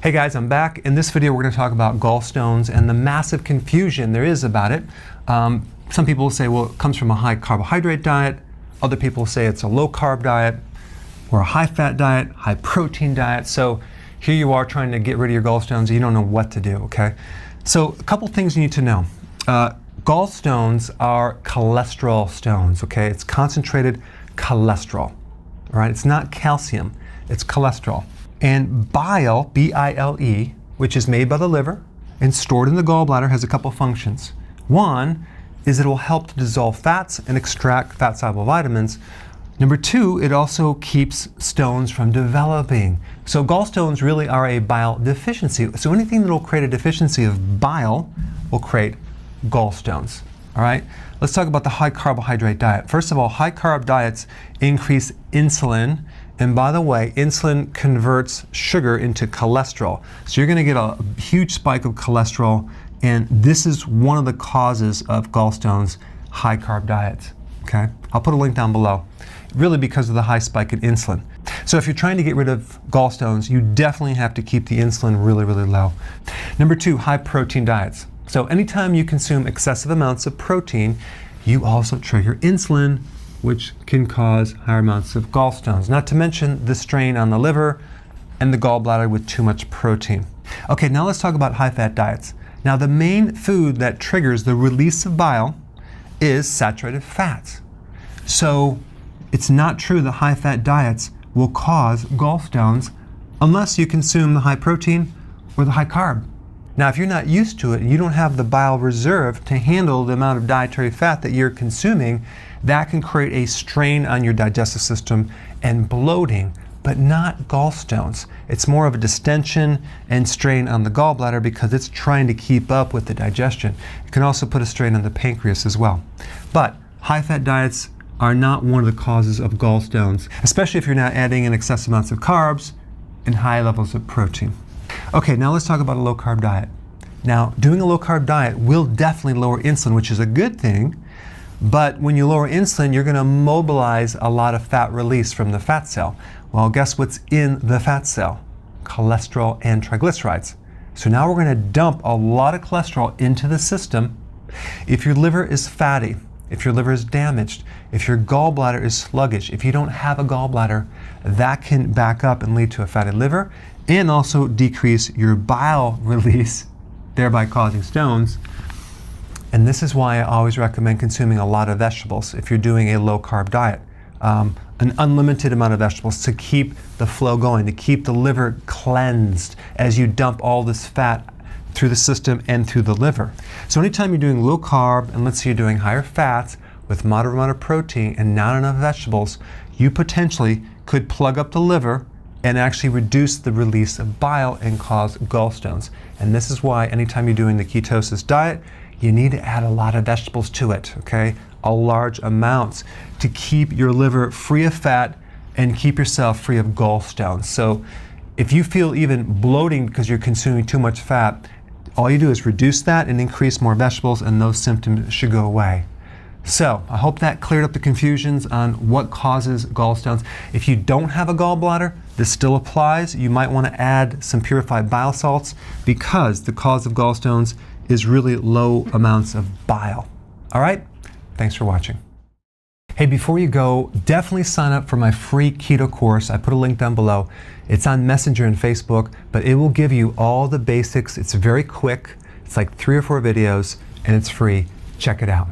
Hey guys, I'm back. In this video we're going to talk about gallstones and the massive confusion there is about it. Some people will say, well, it comes from a high carbohydrate diet. Other people say it's a low carb diet or a high fat diet, high protein diet. So here you are trying to get rid of your gallstones and you don't know what to do, okay? So a couple things you need to know. Gallstones are cholesterol stones, okay? It's concentrated cholesterol, all right? It's not calcium, it's cholesterol. And bile, B-I-L-E, which is made by the liver and stored in the gallbladder, has a couple functions. One is it will help to dissolve fats and extract fat-soluble vitamins. Number two, it also keeps stones from developing. So gallstones really are a bile deficiency. So anything that will create a deficiency of bile will create gallstones, all right? Let's talk about the high carbohydrate diet. First of all, high carb diets increase insulin. And by the way, insulin converts sugar into cholesterol. So you're going to get a huge spike of cholesterol, and this is one of the causes of gallstones, high carb diets. Okay? I'll put a link down below. Really because of the high spike in insulin. So if you're trying to get rid of gallstones, you definitely have to keep the insulin really, really low. Number two, high protein diets. So anytime you consume excessive amounts of protein, you also trigger insulin, which can cause higher amounts of gallstones. Not to mention the strain on the liver and the gallbladder with too much protein. Okay, now let's talk about high-fat diets. Now the main food that triggers the release of bile is saturated fats. So it's not true that high-fat diets will cause gallstones unless you consume the high protein or the high carb. Now if you're not used to it and you don't have the bile reserve to handle the amount of dietary fat that you're consuming, that can create a strain on your digestive system and bloating, but not gallstones. It's more of a distension and strain on the gallbladder because it's trying to keep up with the digestion. It can also put a strain on the pancreas as well. But high-fat diets are not one of the causes of gallstones, especially if you're not adding in excessive amounts of carbs and high levels of protein. Okay, now let's talk about a low-carb diet. Now, doing a low-carb diet will definitely lower insulin, which is a good thing. But when you lower insulin, you're going to mobilize a lot of fat release from the fat cell. Well, guess what's in the fat cell? Cholesterol and triglycerides. So now we're going to dump a lot of cholesterol into the system. If your liver is fatty, if your liver is damaged, if your gallbladder is sluggish, if you don't have a gallbladder, that can back up and lead to a fatty liver and also decrease your bile release, thereby causing stones. And this is why I always recommend consuming a lot of vegetables if you're doing a low-carb diet. An unlimited amount of vegetables to keep the flow going, to keep the liver cleansed as you dump all this fat through the system and through the liver. So anytime you're doing low carb, and let's say you're doing higher fats with moderate amount of protein and not enough vegetables, you potentially could plug up the liver and actually reduce the release of bile and cause gallstones. And this is why anytime you're doing the ketosis diet, you need to add a lot of vegetables to it, okay? A large amounts to keep your liver free of fat and keep yourself free of gallstones. So if you feel even bloating because you're consuming too much fat, all you do is reduce that and increase more vegetables and those symptoms should go away. So I hope that cleared up the confusions on what causes gallstones. If you don't have a gallbladder, this still applies. You might want to add some purified bile salts because the cause of gallstones is really low amounts of bile. All right, thanks for watching. Hey, before you go, definitely sign up for my free keto course. I put a link down below. It's on Messenger and Facebook, but it will give you all the basics. It's very quick. It's like 3 or 4 videos and it's free. Check it out.